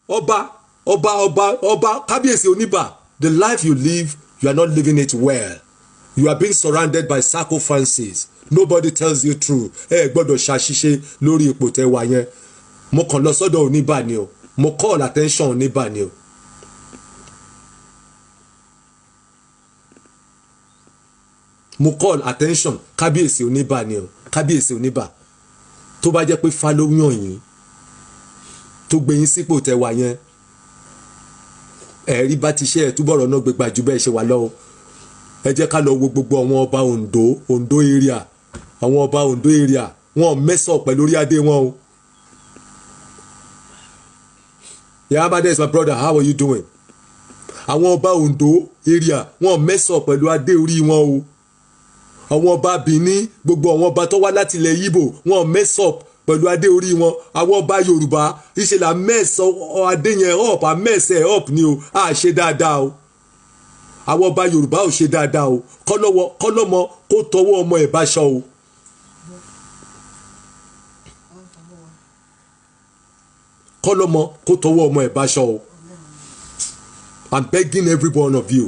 ọba kábíyèsí Oniba, the life you live, you are not living it well. You are being surrounded by sacrifices. Nobody tells you true. Gbọ́dọ̀ ṣàṣìṣe lórí ipò tẹ́ wà yẹn. Mo kàn lọ sọ́dọ̀ Oniba ni o. Mo call attention Oniba ni o. Mo call attention kábíyèsí Oniba ni o. Kábíyèsí Oniba. Tó bá jẹ́ pé Ifá ló yàn yín, tó gbé yín sípò tẹ́ wà yẹn, ẹ̀rí bá ti ṣe ẹ̀ túbọ̀ rọ̀ náà gbégbá ju bẹ́ẹ̀ ṣe wà lọ́wọ́. Ẹ jẹ́ ká lọ wo gbogbo àwọn ọba Ondo area, àwọn ọba Ondo area, wọn mẹ́sàn pẹ̀lú orí adé wọn o. Yabade is my brother, how are you doing? Àwọn ọba Ondo area, wọn mẹ́sàn pẹ̀lú adé orí wọn o. Àwọn ọba Benin, gbogbo àwọn ọba tó wá láti ilẹ̀ Igbo, wọn mẹ́sàn pẹ̀lú adé orí wọn. Àwọn ọba Yorùbá, ìṣe la mẹ́sàn adé yẹn up, a mẹ́sẹ̀ up ni o, a ṣe dáadáa o. Àwọn ọba Yorùbá ò ṣe dáadáa o. Kọ́lọ́mọ kó tọwọ́ ọmọ ẹ̀ báṣọ o. Kọ́lọ́mọ kó tọwọ́ ọmọ ẹ̀ báṣọ o. I'm begging every one of you.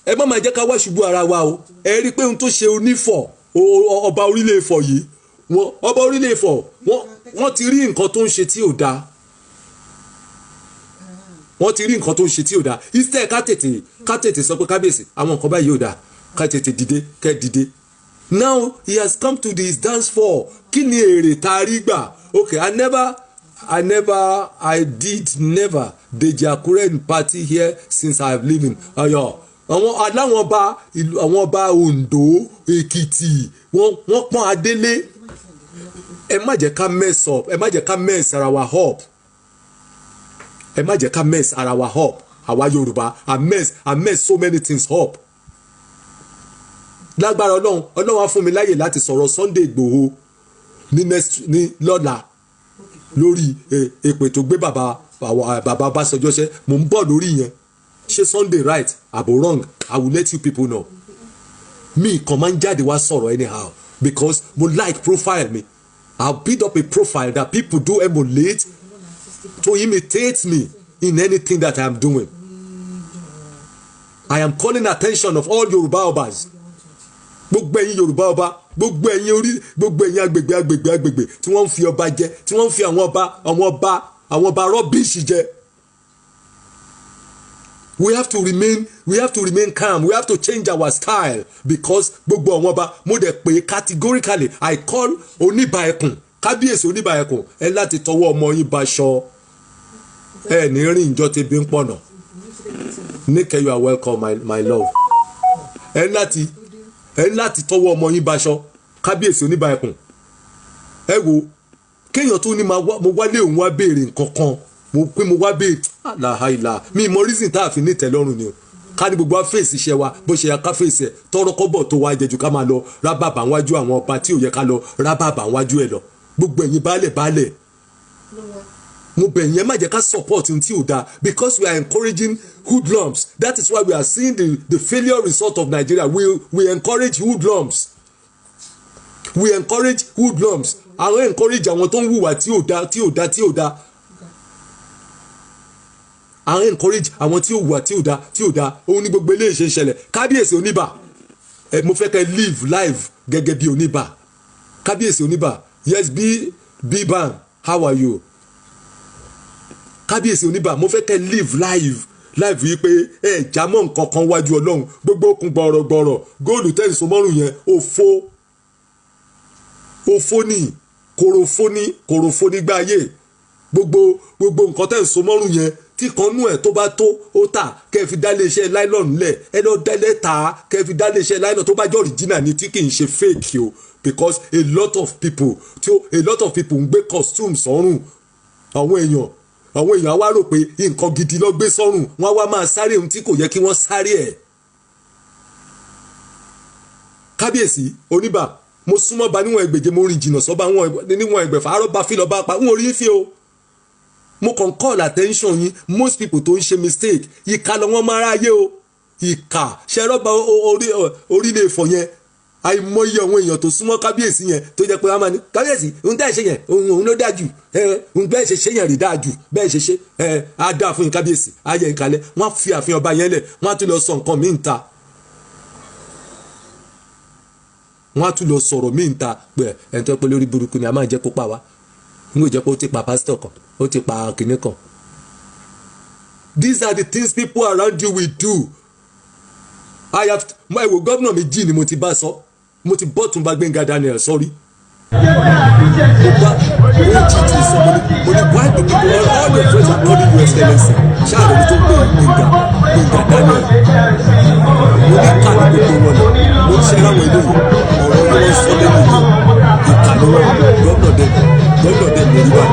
Ẹ má máa jẹ́ ká wá ṣubú ara wa o. Ẹ rí i pé ohun tó ṣe Onífọ̀, ọba orílẹ̀ Ifọ̀ yìí, ọba orílẹ̀ Ifọ̀, wọ́n ti rí nǹkan tó ń ṣe tí ò dáa. Wọ́n ti rí nǹkan tó ń ṣe tí ò dáa. Instead ká tètè sọ pé kábíyèsí àwọn nǹkan báyìí ò dáa, ká tètè dìde. Now he has come to this dance floor. Kí ni èrè tá a rí gbà? Okay, I did never Deji Akure party here since I have living. Àwọn ọba Ondo, Èkìtì, wọ́n pọ́n adélé. Ẹ má jẹ́ ká mess up, ẹ má jẹ́ ká mess ara wa up. Ẹ má jẹ́ ká mess ara wa up. Àwa Yorùbá, I mess so many things up. Lágbára Ọlọ́run á fún mi láyè láti sọ̀rọ̀ Sunday Igboho ní lọ́la lórí èpè tó gbé bàbá Ọbásanjọ́ ṣe. Mo ń bọ̀ lórí yẹn. Ṣé Sunday right àbò wrong? I will let you people know. Mi kàn máa ń jáde wá sọ̀rọ̀ anyhow because mo like profile mi. I'll build up a profile that people do emulate to imitate me in anything that I am doing. I am calling attention of all Yoruba Obas. Gbogbo ẹ̀yin Yoruba Ọba, gbogbo ẹ̀yin agbègbè tí wọ́n ń fi ọba jẹ, tí wọ́n ń fi àwọn ọba rubbish jẹ. We have to remain calm. We have to change our style because gbogbo àwọn ọba mo dẹ̀ pé categorically I call Oniba Ekun, kábíyèsí Oniba Ekun, ẹ láti tọwọ́ ọmọ yín baṣọ. Ẹ ní rìn ìjọ tẹbi ń pọ̀nà. Nike, you are welcome, my love. Ẹ láti tọwọ́ ọmọ yín baṣọ, kábíyèsí Oniba Ekun. Ẹ wo kéèyàn tó ní mo wálé òun wá béèrè nǹkan kan, mo wá béèrè àlàhàìlà mi mọ reason tá a fi ní ìtẹ́lọ́rùn ni o. Ká ní gbogbo wa fèsì iṣẹ́ wa bó ṣe ya ká fèsì ẹ̀ tọrọ kọ́bọ̀ tó wá jẹjú ká máa lọ rábàbà wájú àwọn ọba tí ò yẹ ká lọ rábàbà wájú ẹ̀ lọ. Gbogbo ẹ̀yin baálẹ̀ mo bẹ̀ yẹn má jẹ́ ká support ohun tí ò dáa because we are encouraging hoodlums. That is why we are seeing the failure result of Nigeria. We encourage hoodlums. Àwọn encourage àwọn tó ń hùwà tí ò dáa. Àwọn encourage àwọn tí ò hùwà tí ò dáa. Òun ni gbogbo eléyìí ṣe ń ṣẹlẹ̀. Kábíyèsí Oniba, mo fẹ́ kẹ́ live live gẹ́gẹ́ bí Oniba. Kábíyèsí Oniba, yes, be bam, how are you? Kábíyèsí Oniba, mo fẹ́ kẹ́ live live yìí pé jámọ́ nǹkan kan wájú Ọlọ́run. Gbogbo okùn gbọ̀rọ̀gbọ̀rọ̀ góòlù tẹ̀sán mọ́rùn yẹn òfo ní kòròfo nígbà ayé. Gbogbo nǹkan tẹ̀sán mọ́rùn yẹn tí kan nú ẹ̀ tó bá tó ó tà kẹ́ fi dá iléeṣẹ́ nylon lẹ̀ ẹ lọ dẹ́lẹ́ tà kẹ́ fi dá iléeṣẹ́ nylon tó bá jẹ́ original ni tí kì í ṣe fake o because a lot of people ń gbé costume sọ́rùn. Àwọn èèyàn wá rò pé nǹkan gidi ló gbé sọ́rùn, wọ́n wá máa sáré ohun tí kò yẹ kí wọ́n sáré ẹ̀. Kábíyèsí Oniba, mo súnmọ́ ba níwọ̀n ẹgbẹ̀je, mo rìn jìnnà sọ́ba níwọ̀n ẹgbẹ̀fà àrọ́bá fi lọ́ba pa wọ́n orí fi o. Mo kàn call attention yín, most people tó ń ṣe mistake ìka lọ wọ́n máa ráyé o. Ìka ṣe rọ́bà orílẹ̀ Ifọ̀ yẹn àìmọye àwọn èèyàn tó súnmọ́ kábíyèsí yẹn tó jẹ́ pé wọ́n máa ní kábíyèsí òun tẹ́ ẹ̀ ṣe yẹn òun ló dáa jù òun bẹ́ẹ̀ ṣe ṣe yẹn rí dáa jù bẹ́ẹ̀ ṣe ṣe á dáa fún yín kábíyèsí á yẹ ìkàlẹ̀ wọ́n á fi àfihàn ọba yẹn lẹ̀ wọ́n á tún lọ sọ nǹkan míì ta wọ́n á tún lọ sọ̀rọ̀ míì ta pé ẹ̀ ń tọ́ pé lórí burúkú ni a máa jẹ́ kó pa wá n kò jẹ́ pé ó ti pa pásítọ̀ kan ó ti pa kìnní kan. These are the things people around you will do. Mo ẹ̀wò gómìnà méjì ni mo ti bá sọ mo ti bọ́ tún bá Gbẹ́ngà Daniel sọ́rí. mo bá OGT sọ mo ní why do people all your friends are calling you excellency ṣáà lórí tó gbé Gbẹ́ngà Daniel mo ní ká ní gbogbo wọn náà mo ń ṣe láwọn ilé yìí ọ̀rọ̀ yìí wọ́n sọ lẹ́nu yìí ìkànnì wọn gómìnà dẹ̀ lórí wa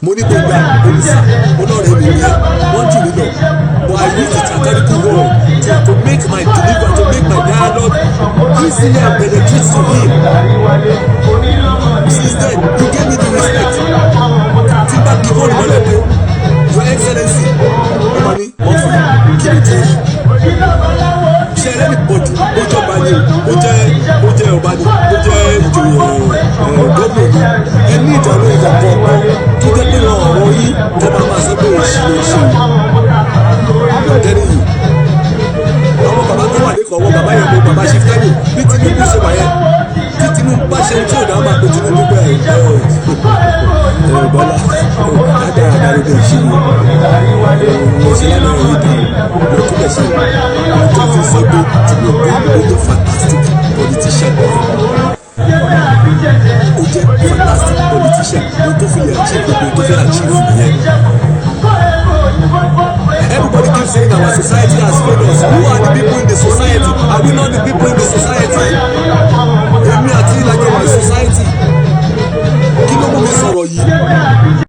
mo ní Gbẹ́ngà olùsà olóòrè mi ní ẹ wọ́n jù mí lọ but I use the satanic word to make my deliver to make my dialogue easier and penetrate to him. Since then he gave me the respect tí bá kí fóònù mọ́lẹ̀ pé your excellency ọmọ ní ọ̀fìn kí ni torí ṣe ẹlẹ́ni bọ̀dù ó jọba ni ó jẹ́ ọba ni ó jẹ́ ìjòyè gómìnà ni ẹ ní ìdánwò ìkọ̀kọ̀ ọ̀pẹ tó jẹ́ pé ọ̀rọ̀ yìí jọba máa sọ pé òṣìṣẹ́ ìgbàdẹ́rẹ́ yìí àwọn bàbá tó wà lẹ́kọ̀ọ́ wọn bàbá yẹn mo bàbá ṣe fẹ́yìn bí Tinubu ṣe wà yẹn tí Tinubu bá ṣe tí ò náà máa pe Tinubu bẹ́ẹ̀ Bọ́lá dáadáa ló dé ìṣirò mo ṣe lánàá yìí dá mo tún lè ṣe mo tó fi sọ pé Tinubu ó tó fantastic politician ó jẹ́ fantastic politician mo tó fi lè achieve gbogbo tó fẹ́ achieve yẹn. Everybody keeps saying our society has failed us. Who are the people in the society? Are we not the people in the society? Èmi àti ìlàjọ wà society. Kí ló mú mi sọ̀rọ̀ yìí?